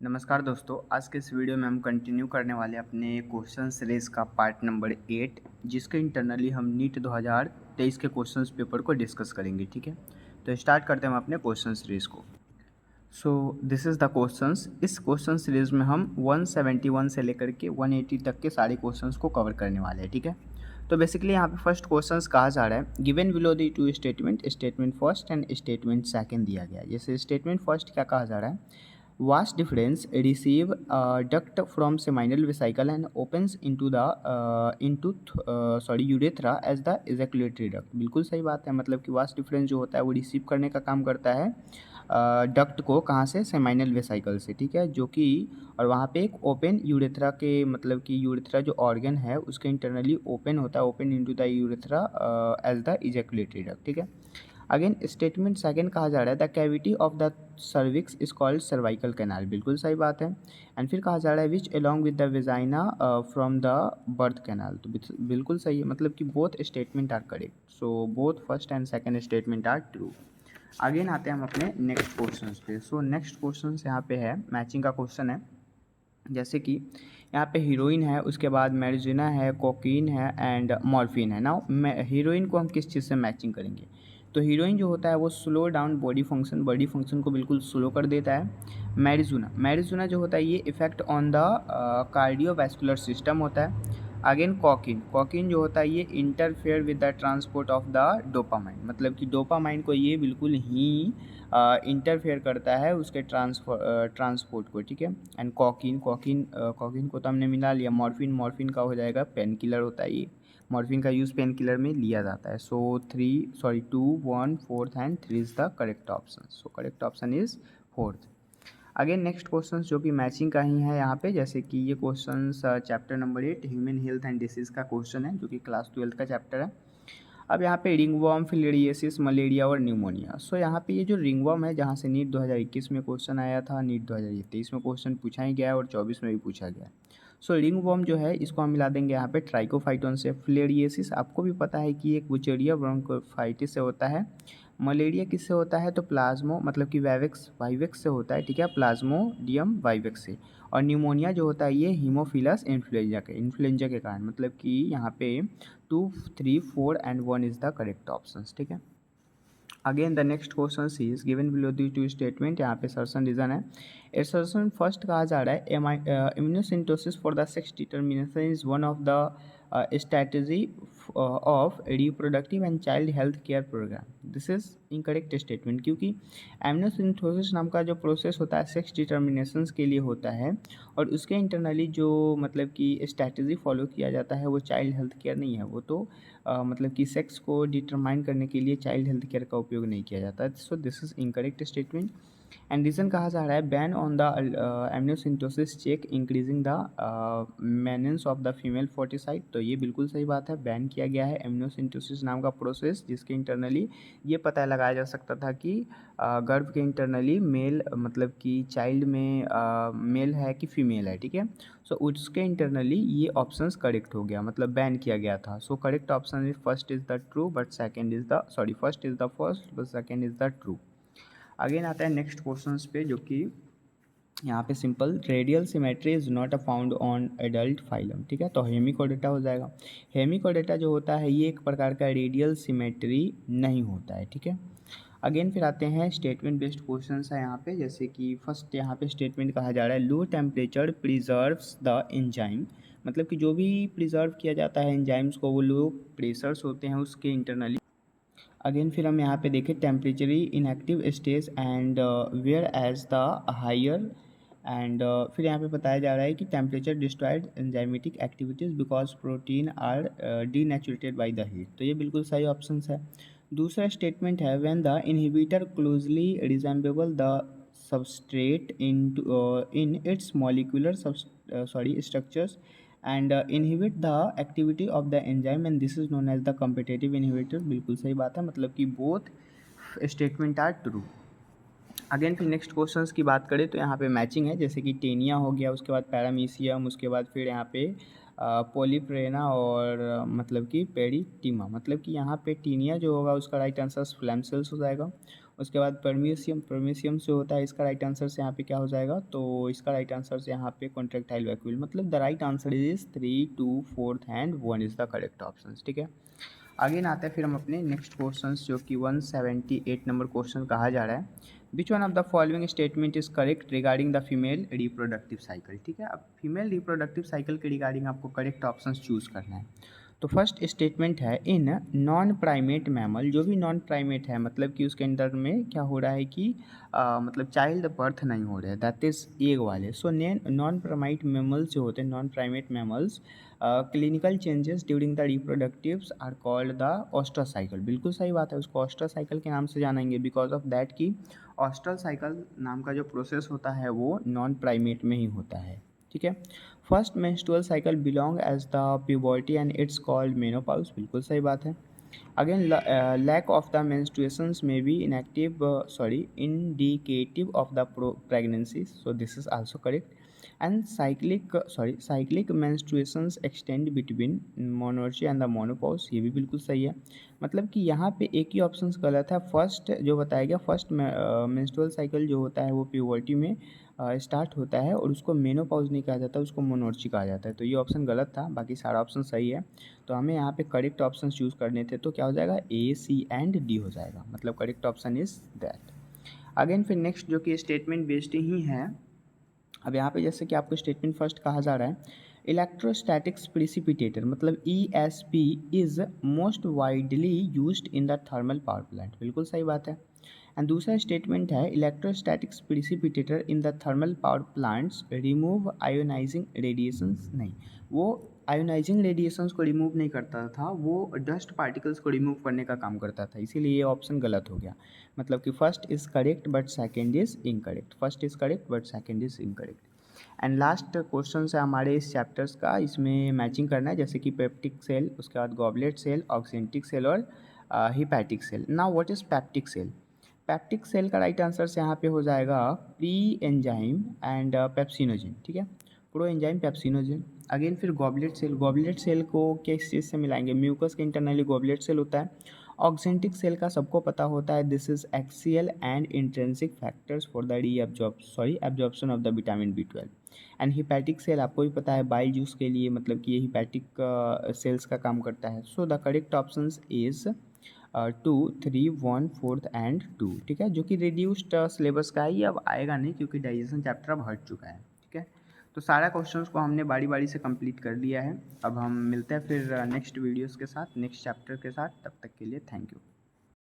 नमस्कार दोस्तों, आज के इस वीडियो में हम कंटिन्यू करने वाले अपने क्वेश्चन सीरीज़ का पार्ट नंबर 8 जिसके इंटरनली हम नीट 2023 के क्वेश्चंस पेपर को डिस्कस करेंगे। ठीक है, तो स्टार्ट करते हैं हम अपने क्वेश्चन सीरीज़ को। So this is the questions. इस क्वेश्चन सीरीज़ में हम 171 से लेकर के 180 तक के सारे क्वेश्चंस को कवर करने वाले हैं। ठीक है, तो बेसिकली यहाँ पे फर्स्ट क्वेश्चंस कहा जा रहा है given below the two statement, statement first and statement second दिया गया है। जैसे स्टेटमेंट फर्स्ट क्या कहा जा रहा है, vast difference receive duct from seminal vesicle and opens into the urethra as the ejaculatory duct। बिल्कुल सही बात है, मतलब कि वास्ट डिफरेंस जो होता है वो रिसीव करने का काम करता है डक्ट को, कहाँ से, सेमाइनल वेसाइकल से। ठीक है, जो कि और वहाँ पे एक ओपन यूरेथ्रा के, मतलब कि यूरेथ्रा जो ऑर्गन है उसके इंटरनली ओपन होता है, open into the urethra as the ejaculatory duct. ठीक है, अगेन स्टेटमेंट सेकंड कहा जा रहा है the cavity of the cervix is called cervical canal. बिल्कुल सही बात है। एंड फिर कहा जा रहा है which along with the vagina from the birth canal. तो बिल्कुल सही है, मतलब कि both statement are correct. So both first and second statement are true. Again आते हैं हम अपने नेक्स्ट क्वेश्चन पे। सो नेक्स्ट क्वेश्चन यहाँ पे है मैचिंग का क्वेश्चन है। जैसे कि यहाँ पे हीरोइन है, उसके बाद मैरिजुना है, कोकीन है एंड मॉर्फिन है। नाउ हीरोइन को हम किस चीज़ से मैचिंग करेंगे, तो हीरोइन जो होता है वो स्लो डाउन बॉडी फंक्शन को बिल्कुल स्लो कर देता है। मैरिजुना जो होता है ये effect on the cardiovascular system होता है। अगेन कॉकिन जो होता है ये interfere with the transport of the dopamine, मतलब कि डोपामाइन को ये बिल्कुल ही इंटरफेयर करता है उसके ट्रांसपोर्ट को। ठीक है, एंड कॉकिन को तो हमने मिला लिया। मॉर्फिन का हो जाएगा पेन किलर होता है ये, मॉर्फिन का यूज़ पेन किलर में लिया जाता है। सो 2 1 4 and 3 is the correct option. So correct option is 4। Again next question जो कि मैचिंग का ही है यहाँ पे, जैसे कि ये question chapter number 8 human health and disease का क्वेश्चन है, जो कि क्लास 12 का चैप्टर है। अब यहाँ पे रिंगवर्म, फिलेरियोसिस, मलेरिया और न्यूमोनिया। सो यहाँ पे ये जो रिंगवर्म है, जहाँ से नीट 2021 में क्वेश्चन आया था, नीट 2023 में क्वेश्चन पूछा ही गया है और 24 में भी पूछा गया है। सो रिंगवर्म जो है इसको हम मिला देंगे यहाँ पे ट्राइकोफाइटोन से। फिलेरियोसिस आपको भी पता है कि एक बुचेरिया ब्रोंकोफाइटिस से होता है। मलेरिया किससे होता है, तो प्लाज्मो, मतलब कि वाइवेक्स से होता है। ठीक है, प्लाज्मोडियम वाइवेक्स से। और न्यूमोनिया जो होता है ये हीमोफिलस इन्फ्लुएंजा के कारण, मतलब कि यहाँ पे 2 3 4 and 1 is the correct option. ठीक है, again the next question is given below the two statement. यहाँ पे सर्सन रीजन है। सर्सन फर्स्ट कहा जा रहा है amniocentesis for the sex determination is one of the strategy of reproductive and child health care programme. This is incorrect statement, क्योंकि amniocentesis नाम का जो प्रोसेस होता है सेक्स डिटर्मिनेशन के लिए होता है, और उसके इंटरनली जो, मतलब कि स्ट्रैटेजी फॉलो किया जाता है वो चाइल्ड हेल्थ केयर नहीं है, वो तो मतलब कि सेक्स को डिटरमाइन करने के लिए चाइल्ड हेल्थ केयर का उपयोग नहीं किया जाता है। So this is incorrect statement. And reason कहा जा रहा है ban on the amniocentesis check increasing the menace of the female foeticide. तो ये बिल्कुल सही बात है, बैन किया गया है एम्नियोसिंटोसिस नाम का प्रोसेस, जिसके इंटरनली ये पता लगाया जा सकता था कि गर्भ के इंटरनली मेल, मतलब कि चाइल्ड में मेल है कि फीमेल है। ठीक है, सो उसके इंटरनली ये ऑप्शंस करेक्ट हो गया, मतलब बैन किया गया था। So correct option is first is the true but second is the first is the first but second is the true. Again आता है नेक्स्ट क्वेश्चंस पे, जो कि यहाँ पे simple radial symmetry is not a found on adult phylum. ठीक है, तो हेमिकोडेटा हो जाएगा। हेमिकोडेटा जो होता है ये एक प्रकार का रेडियल सिमेट्री नहीं होता है। ठीक है, अगेन फिर आते हैं स्टेटमेंट बेस्ड क्वेश्चन है यहाँ पे। जैसे कि फर्स्ट यहाँ पे स्टेटमेंट कहा जा रहा है low temperature preserves the enzyme, मतलब कि जो भी प्रिजर्व किया जाता है एंजाइम्स को वो लो प्रेशर्स होते हैं उसके इंटरनली। अगेन फिर हम यहाँ पे देखें temporary inactive stage and whereas the higher. And फिर यहाँ पे बताया जा रहा है कि temperature destroyed enzymatic activities because protein are denatured by the heat. तो ये बिल्कुल सही ऑप्शन है। दूसरा स्टेटमेंट है when the inhibitor closely resemble the substrate in its molecular structures and inhibit the activity of the enzyme and this is known as the competitive inhibitor. बिल्कुल सही बात है, मतलब कि both statement are true. Again फिर next questions की बात करें तो यहाँ पे मैचिंग है, जैसे कि टेनिया हो गया, उसके बाद पैरामीसियम, उसके बाद फिर यहाँ पे पोलीप्रेना और मतलब कि पेरिटीमा। मतलब कि यहाँ पे टीनिया जो होगा उसका राइट आंसर फ्लैम सेल्स हो जाएगा। उसके बाद परमेशियम, परमेशियम से होता है, इसका राइट आंसर से यहाँ पे क्या हो जाएगा, तो इसका राइट आंसर से यहाँ पे कॉन्ट्रेक्टाइल वैक्यूल, मतलब the right answer is 3, 2, 4 and 1 is the correct option. ठीक है, आगे ना आते हैं फिर हम अपने नेक्स्ट क्वेश्चन जो कि 178 नंबर क्वेश्चन कहा जा रहा है, which one of the following statement is correct regarding the female reproductive cycle. ठीक है, अब फीमेल रिप्रोडक्टिव साइकिल के रिगार्डिंग आपको करेक्ट ऑप्शन चूज करना है। तो फर्स्ट स्टेटमेंट है, इन नॉन प्राइमेट मैमल, जो भी नॉन प्राइमेट है मतलब कि उसके अंदर में क्या हो रहा है कि मतलब चाइल्ड बर्थ नहीं हो रहे, दैट इज एग वाले। सो नॉन प्राइमेट मैमल्स जो होते हैं, non primate mammals, clinical changes during the reproductives are called the oestrous cycle. बिल्कुल सही बात है, उसको ऑस्ट्रल साइकिल के नाम से जानेंगे बिकॉज ऑफ दैट कि ऑस्ट्रल साइकिल नाम का जो प्रोसेस होता है वो नॉन प्राइमेट में ही होता है। ठीक है, first menstrual cycle belong as the puberty and it's called menopause. बिल्कुल सही बात है। Again lack of the menstruations may be inactive indicative of the pregnancy, so this is also correct। and cyclic menstruations extend between menarche and the menopause, ये भी बिल्कुल सही है। मतलब कि यहाँ पे एक ही ऑप्शन गलत है, फर्स्ट जो बताया गया, फर्स्ट मेंस्ट्रुअल साइकिल जो होता है वो प्यूबर्टी में स्टार्ट होता है और उसको मेनोपॉज नहीं कहा जाता, उसको मोनोर्ची कहा जाता है। तो ये ऑप्शन गलत था, बाकी सारा ऑप्शन सही है। तो हमें यहाँ पे करेक्ट ऑप्शन चूज़ करने थे, तो क्या हो जाएगा, ए, सी एंड डी हो जाएगा, मतलब correct option is that. Again फिर नेक्स्ट जो कि स्टेटमेंट बेस्ड ही है। अब यहाँ पे जैसे कि आपको स्टेटमेंट फर्स्ट कहा जा रहा है, इलेक्ट्रोस्टैटिक्स प्रिसिपिटेटर, मतलब ESP is most widely used in the thermal power plant. बिल्कुल सही बात है। एंड दूसरा स्टेटमेंट है, electrostatics precipitator in the thermal power plants remove ionising radiations. नहीं, वो आयोनाइजिंग रेडिएशंस को रिमूव नहीं करता था, वो डस्ट पार्टिकल्स को रिमूव करने का काम करता था, इसीलिए ये ऑप्शन गलत हो गया। मतलब कि first is correct but second is incorrect, first is correct but second is incorrect. And last question है हमारे इस चैप्टर्स का, इसमें मैचिंग करना है, जैसे कि पेप्टिक सेल, उसके बाद गॉबलेट सेल, ऑक्सेंटिक सेल और hepatic cell. Now what is peptic cell? Peptic cell का राइट आंसर से यहाँ पे हो जाएगा प्री एंजाइम एंड पेप्सिनोजेन। ठीक है, प्रो एंजाइम पेप्सिनोजेन। अगेन फिर गॉबलेट सेल को किस चीज़ से मिलाएंगे, म्यूकस के इंटरनली गॉबलेट सेल होता है। ऑक्सेंटिक सेल का सबको पता होता है, this is axial and intrinsic factors for the absorption of the vitamin B12। And hepatic cell आपको भी पता है, बाइल जूस के लिए, मतलब कि ये हिपैटिक सेल्स का काम करता है। So the correct option is 2, 3, 1, 4 and 2। ठीक है, जो कि रिड्यूस्ड सिलेबस का है, ये अब आएगा नहीं क्योंकि डाइजेशन चैप्टर अब हट चुका है। ठीक है, तो सारा क्वेश्चंस को हमने बारी बारी से कंप्लीट कर लिया है। अब हम मिलते हैं फिर नेक्स्ट वीडियोस के साथ, नेक्स्ट चैप्टर के साथ। तब तक के लिए थैंक यू।